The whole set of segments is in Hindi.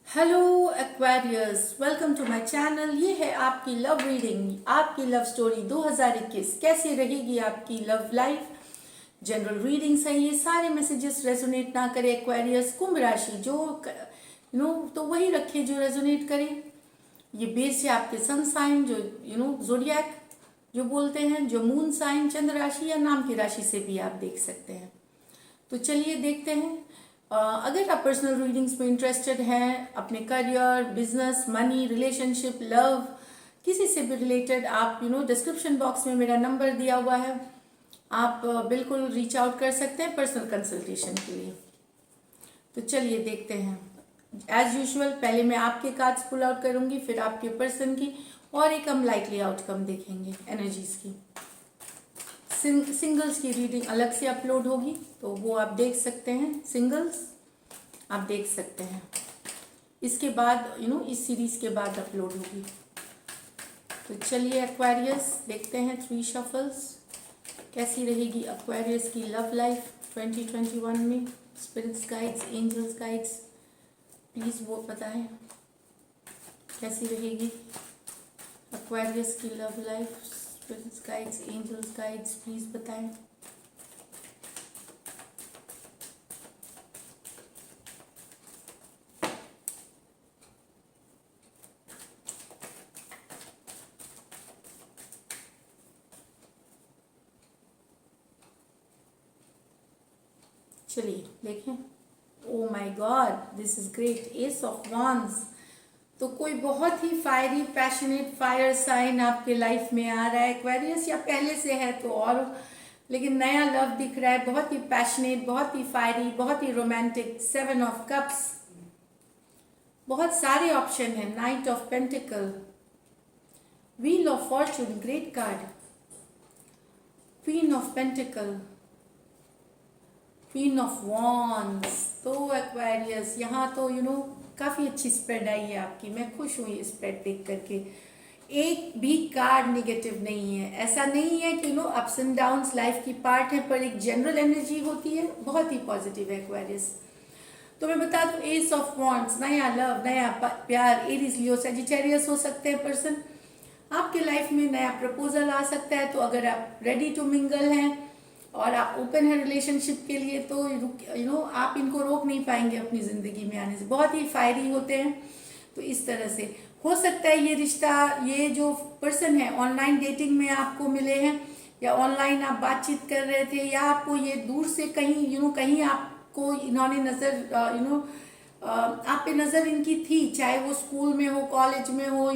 Hello Aquarius, welcome to my channel. ये है आपकी लव रीडिंग, आपकी लव स्टोरी 2021। कैसी रहेगी आपकी लव लाइफ? जनरल रीडिंग्स है ये, सारे मैसेजेस रेजोनेट ना करे एक्वेरियस। कुंभ राशि जो तो वही रखे जो रेजोनेट करे। ये बेस है आपके सन साइन, जो जोडियक जो बोलते हैं, जो मून साइन, चंद्र राशि या नाम की राशि से भी आप देख सकते हैं। तो चलिए देखते हैं। अगर आप पर्सनल रीडिंग्स में इंटरेस्टेड हैं, अपने career, business, money, relationship, love, किसी से भी रिलेटेड, आप डिस्क्रिप्शन बॉक्स में मेरा नंबर दिया हुआ है, आप बिल्कुल रीच आउट कर सकते हैं पर्सनल कंसल्टेशन के लिए। तो चलिए देखते हैं। एज यूजुअल पहले मैं आपके कार्ड्स पुल आउट करूंगी, फिर आपके पर्सन की, और एक हम लाइकली आउटकम देखेंगे एनर्जीज की। सिंगल्स की रीडिंग अलग से अपलोड होगी, तो वो आप देख सकते हैं। सिंगल्स आप देख सकते हैं, इसके बाद इस सीरीज के बाद अपलोड होगी। तो चलिए एक्वेरियस देखते हैं 3 शफल्स कैसी रहेगी एक्वेरियस की लव लाइफ 2021 में। Spirits guides, angels guides, please वो बताएं कैसी रहेगी एक्वेरियस की love life. Spirits guides, angels guides, please बताएं। चलिए देखें। Oh my god, this is great, ace of wands. तो कोई बहुत ही फायरी, पैशनेट फायर साइन आपके लाइफ में आ रहा है एक्वेरियस, या पहले से है तो और, लेकिन नया लव दिख रहा है, बहुत ही पैशनेट, बहुत ही फायरी, बहुत ही रोमांटिक। 7 ऑफ कप्स, बहुत सारे ऑप्शन है। Night of pentacle, wheel of Fortune, great card, queen of pentacle, queen of wands. तो एक्वेरियस यहाँ तो काफी अच्छी स्प्रेड आई है आपकी। मैं खुश हूँ ये स्प्रेड देख करके। एक भी कार्ड नेगेटिव नहीं है। ऐसा नहीं है कि अप्स एंड डाउन्स लाइफ की पार्ट है, पर एक जनरल एनर्जी होती है, बहुत ही पॉजिटिव है एक्वेरियस। तो मैं बता दूं, एस ऑफ वॉन्ड्स, नया लव, नया प्यार, एरीज, लियो, सजिटेरियस हो सकते हैं पर्सन। आपके लाइफ में नया प्रपोजल आ सकता है। तो अगर आप रेडी टू मिंगल हैं और आप ओपन है रिलेशनशिप के लिए, तो आप इनको रोक नहीं पाएंगे अपनी जिंदगी में आने से। बहुत ही फायरी होते हैं। तो इस तरह से हो सकता है ये रिश्ता, ये जो पर्सन है ऑनलाइन डेटिंग में आपको मिले हैं, या ऑनलाइन आप बातचीत कर रहे थे, या आपको ये दूर से कहीं कहीं आपको इन्होंने नजर आप पे नजर इनकी थी, चाहे वो स्कूल में हो, कॉलेज में हो,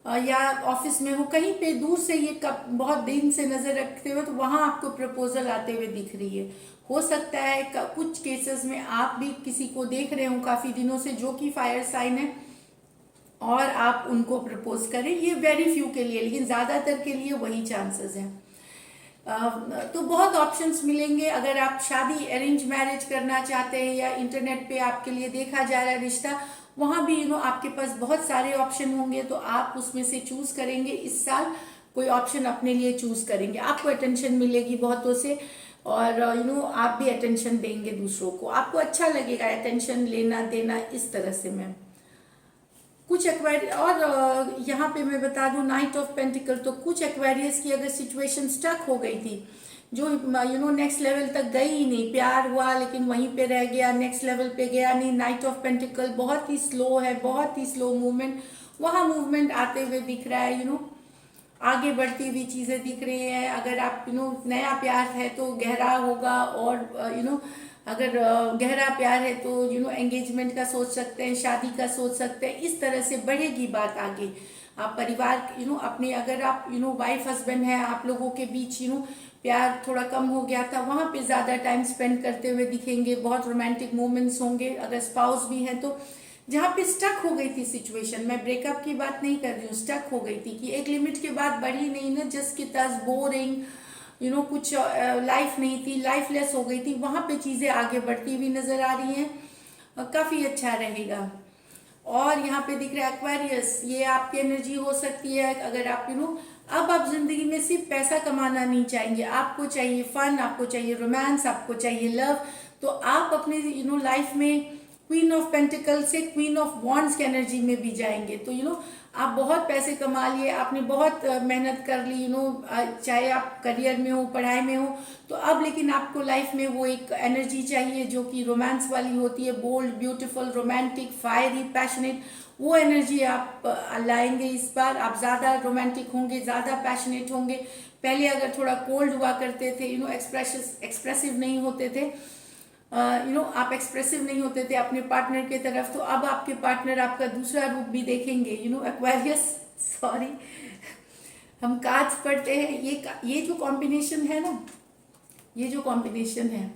या ऑफिस में हो, कहीं पे दूर से ये कब बहुत दिन से नजर रखते हुए, तो वहां आपको प्रपोजल आते हुए दिख रही है। हो सकता है कुछ केसेस में आप भी किसी को देख रहे हो काफी दिनों से, जो कि फायर साइन है, और आप उनको प्रपोज करें। ये वेरी फ्यू के लिए, लेकिन ज्यादातर के लिए वही चांसेस हैं। तो बहुत ऑप्शंस मिलेंगे। अगर आप शादी, अरेंज मैरिज करना चाहते हैं, या इंटरनेट पे आपके लिए देखा जा रहा है रिश्ता, वहां भी आपके पास बहुत सारे ऑप्शन होंगे। तो आप उसमें से चूज करेंगे। इस साल कोई ऑप्शन अपने लिए चूज करेंगे, आपको अटेंशन मिलेगी बहुतों से, और आप भी अटेंशन देंगे दूसरों को, आपको अच्छा लगेगा अटेंशन लेना देना, इस तरह से। मैं कुछ एक्वेरियस, और यहाँ पे मैं बता दूं नाइट ऑफ पेंटिकल, तो कुछ एक्वेरियस की अगर सिचुएशन स्टक हो गई थी, जो नेक्स्ट लेवल तक गई ही नहीं, प्यार हुआ लेकिन वहीं पे रह गया, नेक्स्ट लेवल पे गया नहीं। नाइट ऑफ पेंटिकल बहुत ही स्लो है, बहुत ही स्लो मूवमेंट, वहां मूवमेंट आते हुए दिख रहा है। आगे बढ़ती हुई चीजें दिख रही है। अगर आप नया प्यार है तो गहरा होगा, और अगर गहरा प्यार है तो एंगेजमेंट का सोच सकते हैं, शादी का सोच सकते हैं। इस तरह से बढ़ेगी बात आगे। आप परिवार अपने, अगर आप वाइफ हस्बैंड है, आप लोगों के बीच प्यार थोड़ा कम हो गया था, वहां पे ज्यादा टाइम स्पेंड करते हुए दिखेंगे। बहुत रोमांटिक मोमेंट्स होंगे। अगर स्पाउस भी है तो जहाँ पे स्टक हो गई थी सिचुएशन, मैं ब्रेकअप की बात नहीं कर रही हूँ, स्टक हो गई थी कि एक लिमिट के बाद बढ़ी नहीं ना, जस्ट की तस बोरिंग, कुछ लाइफ नहीं थी, लाइफलेस हो गई थी, वहां पे चीजें आगे बढ़ती हुई नजर आ रही हैं। काफी अच्छा रहेगा। और यहाँ पे दिख रहा है एक्वेरियस, ये आपकी एनर्जी हो सकती है। अगर आप अब आप जिंदगी में सिर्फ पैसा कमाना नहीं चाहेंगे, आपको चाहिए फन, आपको चाहिए रोमांस, आपको चाहिए लव। तो आप अपने लाइफ में क्वीन ऑफ पेंटिकल से क्वीन ऑफ वॉन्ड्स की एनर्जी में भी जाएंगे। तो आप बहुत पैसे कमा लिए, आपने बहुत मेहनत कर ली, चाहे आप करियर में हो, पढ़ाई में हो, तो अब लेकिन आपको लाइफ में वो एक एनर्जी चाहिए जो कि रोमांस वाली होती है, bold, beautiful, romantic, fiery, passionate. वो एनर्जी आप लाएंगे इस बार। आप ज़्यादा रोमांटिक होंगे, ज़्यादा पैशनेट होंगे। पहले अगर थोड़ा कोल्ड हुआ करते थे, एक्सप्रेसिव नहीं होते थे, आप एक्सप्रेसिव नहीं होते थे अपने पार्टनर के तरफ, तो अब आपके पार्टनर आपका दूसरा रूप भी देखेंगे। एक्वेरियस, सॉरी, हम कार्ड्स पढ़ते हैं। ये जो कॉम्बिनेशन है ना, ये जो कॉम्बिनेशन है,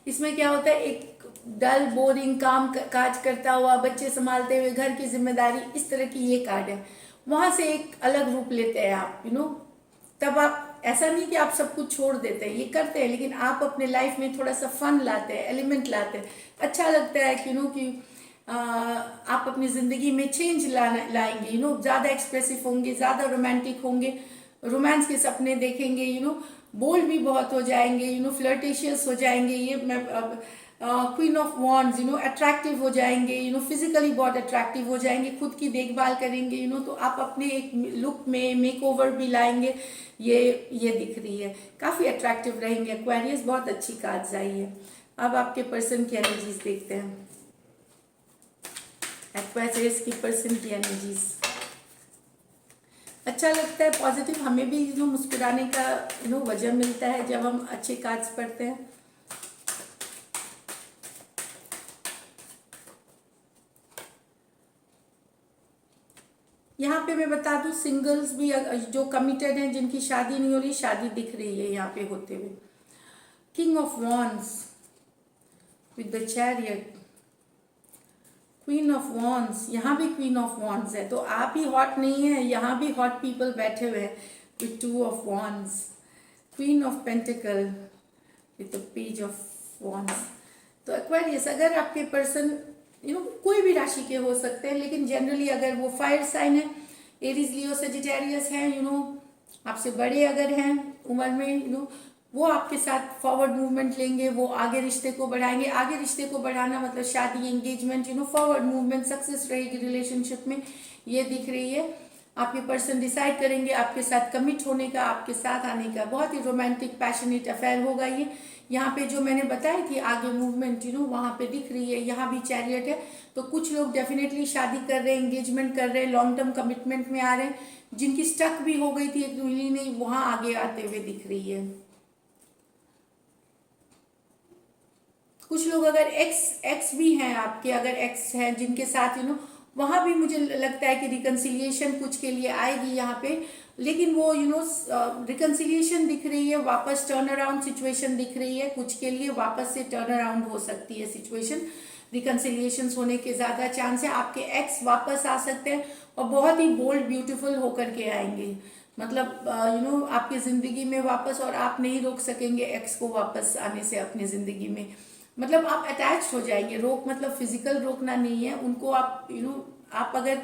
इसमें क्या होता है, एक डल बोरिंग काम काज करता हुआ, बच्चे संभालते हुए, घर की जिम्मेदारी, इस तरह की ये कार्ड है। वहां से एक अलग रूप लेते हैं आप, तब आप, ऐसा नहीं कि आप सब कुछ छोड़ देते हैं, ये करते हैं, लेकिन आप अपने लाइफ में थोड़ा सा फन लाते हैं, एलिमेंट लाते हैं। अच्छा लगता है कि आप अपनी जिंदगी में चेंज लाएंगे, ज्यादा एक्सप्रेसिव होंगे, ज्यादा रोमांटिक होंगे, रोमांस के सपने देखेंगे, बोल्ड भी बहुत हो जाएंगे, फ्लर्टेशियस हो जाएंगे। ये मैं अब क्वीन ऑफ वॉन्ड्स, अट्रैक्टिव हो जाएंगे, फिजिकली बहुत अट्रैक्टिव हो जाएंगे, खुद की देखभाल करेंगे, तो आप अपने एक लुक में मेक ओवर भी लाएंगे। ये दिख रही है, काफी अट्रैक्टिव रहेंगे एक्वेरियस। बहुत अच्छी कार्ड्स आई है। अब आपके पर्सन की एनर्जीज देखते हैं, एक्वेरियस की पर्सन की एनर्जीज। अच्छा लगता है, पॉजिटिव, हमें भी मुस्कुराने का वजह मिलता है जब हम अच्छे कार्ड्स पढ़ते हैं। यहाँ पे मैं बता दूं, सिंगल्स भी जो कमिटेड हैं, जिनकी शादी नहीं हो रही, शादी दिख रही है यहाँ पे होते हुए। King of wands with the chariot, queen of wands, यहाँ भी क्वीन ऑफ वॉन्ड्स है, तो आप ही हॉट नहीं है, यहाँ भी हॉट पीपल बैठे हुए हैं with two of wands. Queen of pentacle with the page of wands. तो एक्वेरियस, अगर आपके पर्सन कोई भी राशि के हो सकते हैं, लेकिन जनरली अगर वो फायर साइन है, एरीज, लियो, सजिटेरियस है, आपसे बड़े अगर हैं उम्र में, वो आपके साथ फॉरवर्ड मूवमेंट लेंगे, वो आगे रिश्ते को बढ़ाएंगे। आगे रिश्ते को बढ़ाना मतलब शादी, एंगेजमेंट, फॉरवर्ड मूवमेंट, सक्सेस रहेगी रिलेशनशिप में, ये दिख रही है। आपके पर्सन डिसाइड करेंगे आपके साथ कमिट होने का, आपके साथ आने का। बहुत ही रोमांटिक पैशनेट अफेयर होगा ये। यहाँ पे जो मैंने बताई थी आगे मूवमेंट, वहां पे दिख रही है। यहाँ भी चैरियट है, तो कुछ लोग डेफिनेटली शादी कर रहे हैं, एंगेजमेंट कर रहे हैं, लॉन्ग टर्म कमिटमेंट में आ रहे हैं। जिनकी स्टक भी हो गई थी, एक दूल्ही नहीं, वहां आगे आते हुए दिख रही है। कुछ लोग अगर एक्स भी हैं आपके, अगर एक्स हैं जिनके साथ वहां भी मुझे लगता है कि रिकन्सिलिएशन कुछ के लिए आएगी यहाँ पे, लेकिन वो रिकन्सिलिएशन दिख रही है, वापस टर्न अराउंड सिचुएशन दिख रही है, कुछ के लिए वापस से टर्न अराउंड हो सकती है सिचुएशन। रिकन्सिलिएशन होने के ज्यादा चांस है, आपके एक्स वापस आ सकते हैं और बहुत ही बोल्ड ब्यूटीफुल होकर के आएंगे, मतलब आपकी जिंदगी में वापस, और आप नहीं रोक सकेंगे एक्स को वापस आने से अपनी जिंदगी में। मतलब आप अटैच हो जाएंगे। रोक मतलब फिजिकल रोकना नहीं है उनको, आप आप अगर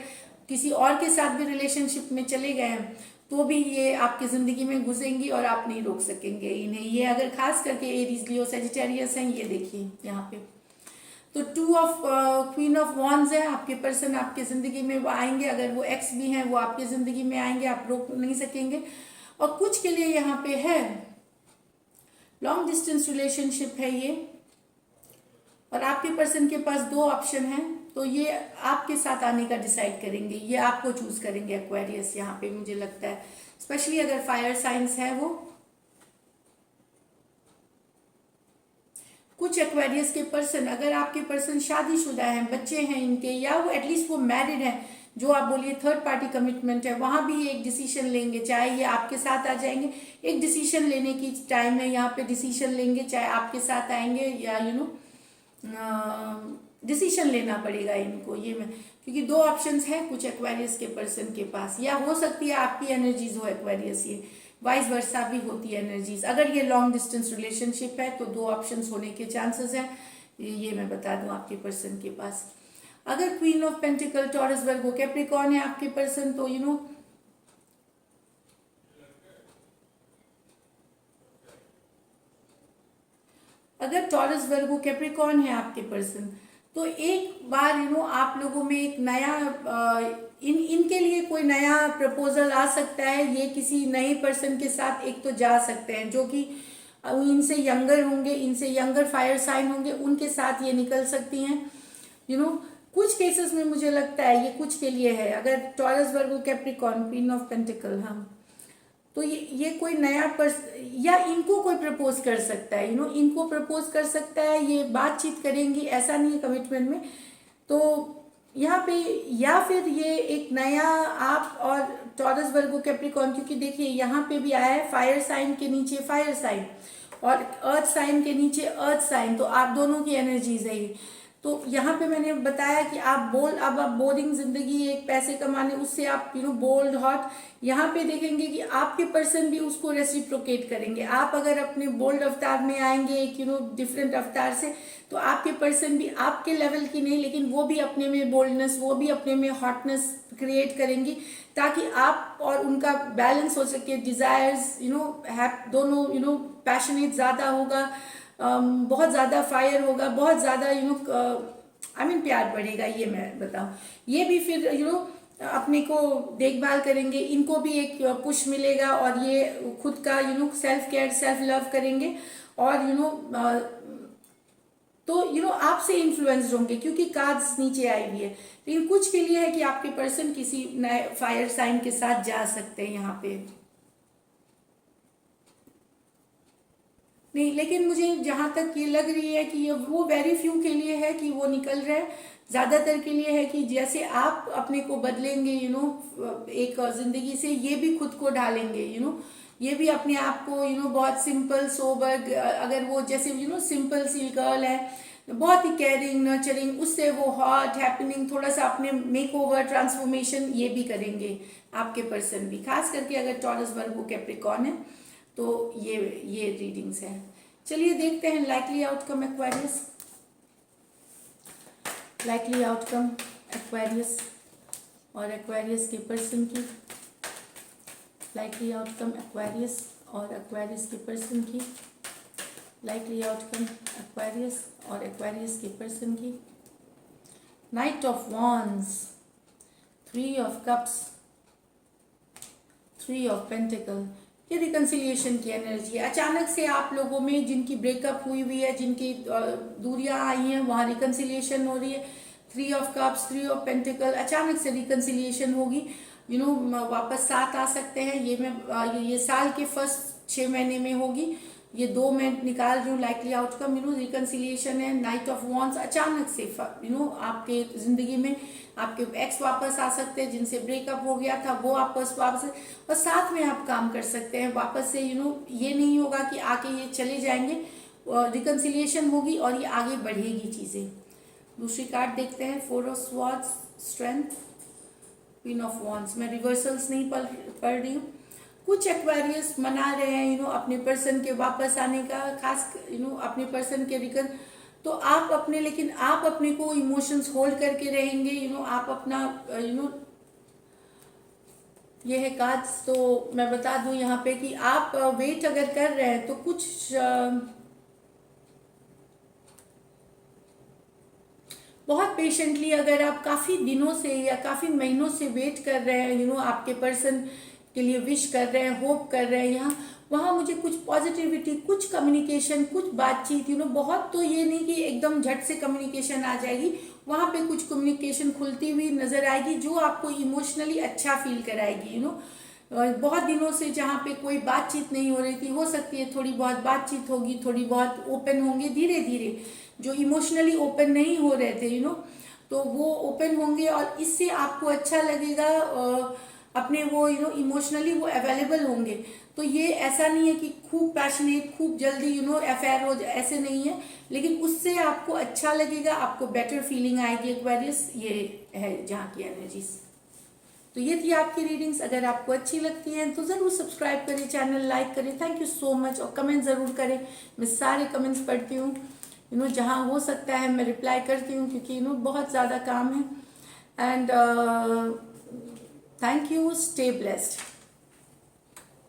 किसी और के साथ भी रिलेशनशिप में चले गए हैं तो भी ये आपकी जिंदगी में घुसेंगी और आप नहीं रोक सकेंगे इन्हें। ये अगर खास करके एरीज, लियो, सजिटेरियस हैं, ये देखिए यहाँ पे। तो two of queen of wands है, आपके पर्सन आपकी जिंदगी में वो आएंगे। अगर वो एक्स भी हैं वो आपकी जिंदगी में आएंगे, आप रोक नहीं सकेंगे। और कुछ के लिए यहाँ पे है लॉन्ग डिस्टेंस रिलेशनशिप है ये, और आपके पर्सन के पास दो ऑप्शन हैं, तो ये आपके साथ आने का डिसाइड करेंगे, ये आपको चूज करेंगे एक्वेरियस। यहाँ पे मुझे लगता है स्पेशली अगर फायर साइंस है वो। कुछ एक्वेरियस के पर्सन, अगर आपके पर्सन शादीशुदा हैं, बच्चे हैं इनके, या वो एटलीस्ट वो मैरिड हैं, जो आप बोलिए थर्ड पार्टी कमिटमेंट है, वहां भी एक डिसीजन लेंगे, चाहे ये आपके साथ आ जाएंगे। एक डिसीजन लेने की टाइम है यहाँ पे, डिसीजन लेंगे, चाहे आपके साथ आएंगे या डिसीजन लेना पड़ेगा इनको। ये मैं, क्योंकि दो ऑप्शंस हैं कुछ एक्वेरियस के पर्सन के पास, या हो सकती है आपकी एनर्जीज हो एक्वेरियस, ये वाइस वर्सा भी होती है एनर्जीज। अगर ये लॉन्ग डिस्टेंस रिलेशनशिप है तो दो ऑप्शंस होने के चांसेस हैं, ये मैं बता दूं आपके पर्सन के पास। अगर queen of pentacle, taurus, Virgo, Capricorn है आपके पर्सन, तो अगर टॉरस, वर्गो, कैप्रिकॉर्न है आपके पर्सन, तो एक बार आप लोगों में एक नया इनके लिए कोई नया प्रपोजल आ सकता है। ये किसी नए पर्सन के साथ एक तो जा सकते हैं जो कि इनसे यंगर होंगे, इनसे यंगर फायर साइन होंगे, उनके साथ ये निकल सकती हैं। कुछ केसेस में मुझे लगता है ये कुछ के लिए है। अगर taurus, Virgo, Capricorn, queen of pentacle, हाँ, तो ये कोई नया या इनको कोई प्रपोज कर सकता है, इनको प्रपोज कर सकता है, ये बातचीत करेंगी, ऐसा नहीं है कमिटमेंट में। तो यहाँ पे या फिर ये एक नया आप और टॉरस, वर्गो, कैप्रिकॉर्न, क्योंकि देखिए यहाँ पे भी आया है फायर साइन के नीचे फायर साइन और अर्थ साइन के नीचे अर्थ साइन, तो आप दोनों की एनर्जीज है ये। तो यहाँ पे मैंने बताया कि अब आप बोरिंग जिंदगी, एक पैसे कमाने, उससे आप बोल्ड हॉट, यहाँ पे देखेंगे कि आपके पर्सन भी उसको रेसिप्रोकेट करेंगे। आप अगर अपने बोल्ड अवतार में आएंगे एक डिफरेंट अवतार से, तो आपके पर्सन भी आपके लेवल की नहीं, लेकिन वो भी अपने में बोल्डनेस, वो भी अपने में हॉटनेस क्रिएट करेंगी, ताकि आप और उनका बैलेंस हो सके। डिजायर्स दोनों पैशनेट ज़्यादा होगा, बहुत ज़्यादा फायर होगा, बहुत ज़्यादा प्यार बढ़ेगा, ये मैं बताऊँ। ये भी फिर अपने को देखभाल करेंगे, इनको भी एक पुश मिलेगा और ये खुद का सेल्फ केयर, सेल्फ लव करेंगे और तो आपसे इन्फ्लुएंस्ड होंगे, क्योंकि कार्ड्स नीचे आई हुई है। लेकिन कुछ के लिए है कि आपके पर्सन किसी नए फायर साइन के साथ जा सकते हैं यहाँ पे। नहीं, लेकिन मुझे जहाँ तक ये लग रही है कि ये वो वेरी फ्यू के लिए है कि वो निकल रहा है, ज़्यादातर के लिए है कि जैसे आप अपने को बदलेंगे एक जिंदगी से, ये भी खुद को ढालेंगे, ये भी अपने आप को बहुत सिंपल सोबर, अगर वो जैसे सिंपल सी गर्ल है, बहुत ही केयरिंग, नर्चरिंग, उससे वो हॉट, हैपनिंग, थोड़ा सा अपने मेक ओवर, ट्रांसफॉर्मेशन ये भी करेंगे आपके पर्सन भी, खास करके अगर टॉरस, वर्गो, कैप्रिकॉर्न है। तो ये रीडिंग्स है। चलिए देखते हैं likely outcome Aquarius, likely outcome Aquarius और एक्वेरियस के पर्सन की, लाइकली आउटकम एक्वेरियस और एक्वेरियस के पर्सन की, लाइकली आउटकम एक्वेरियस और एक्वेरियस के पर्सन की। Night of wands, 3 of cups, 3 of pentacle, ये रिकन्सिलिएशन की एनर्जी है। अचानक से आप लोगों में जिनकी ब्रेकअप हुई है, जिनकी दूरियां आई हैं, वहाँ रिकन्सिलिएशन हो रही है। 3 ऑफ कप्स, 3 ऑफ पेंटिकल, अचानक से रिकन्सिलिएशन होगी, वापस साथ आ सकते हैं। ये साल के फर्स्ट 6 महीने में होगी। ये 2 मैं निकाल रही हूँ लाइकली आउटकम, रिकन्सिलिएशन है। नाइट ऑफ वॉन्ड्स, अचानक से आपके जिंदगी में आपके एक्स वापस आ सकते हैं, जिनसे ब्रेकअप हो गया था वो वापस और साथ में आप काम कर सकते हैं वापस से। ये नहीं होगा कि आके ये चले जाएंगे, रिकन्सिलिएशन होगी और ये आगे बढ़ेगी चीजें। दूसरी कार्ड देखते हैं, 4 of swords, strength, queen of wands. मैं रिवर्सल्स नहीं पढ़ रही हूँ। कुछ एक्वेरियस मना रहे हैं अपने पर्सन के वापस आने का, खास अपने पर्सन के तो आप अपने को इमोशंस होल्ड करके रहेंगे, आप अपना ये है कार्ड्स। तो मैं बता दूं यहाँ पे कि आप वेट अगर कर रहे हैं तो कुछ बहुत पेशेंटली, अगर आप काफ़ी दिनों से या काफ़ी महीनों से वेट कर रहे हैं, आपके पर्सन के लिए विश कर रहे हैं, होप कर रहे हैं, वहाँ मुझे कुछ पॉजिटिविटी, कुछ कम्युनिकेशन, कुछ बातचीत, बहुत तो ये नहीं कि एकदम झट से कम्युनिकेशन आ जाएगी, वहाँ पे कुछ कम्युनिकेशन खुलती हुई नजर आएगी जो आपको इमोशनली अच्छा फील कराएगी। बहुत दिनों से जहाँ पे कोई बातचीत नहीं हो रही थी, हो सकती है थोड़ी बहुत बातचीत होगी, थोड़ी बहुत ओपन होंगे धीरे धीरे। जो इमोशनली ओपन नहीं हो रहे थे तो वो ओपन होंगे और इससे आपको अच्छा लगेगा, अपने वो इमोशनली वो अवेलेबल होंगे। तो ये ऐसा नहीं है कि खूब पैशनेट, खूब जल्दी अफेयर हो, ऐसे नहीं है, लेकिन उससे आपको अच्छा लगेगा, आपको बेटर फीलिंग आएगी। एक्वेरियस ये है जहाँ की एनर्जीज। तो ये थी आपकी रीडिंग्स। अगर आपको अच्छी लगती हैं तो ज़रूर सब्सक्राइब करें, चैनल लाइक करें। Thank you so much. और कमेंट ज़रूर करें, मैं सारे कमेंट्स पढ़ती हूँ, जहाँ हो सकता है मैं रिप्लाई करती हूँ, क्योंकि बहुत ज़्यादा काम है। And thank you, stay blessed.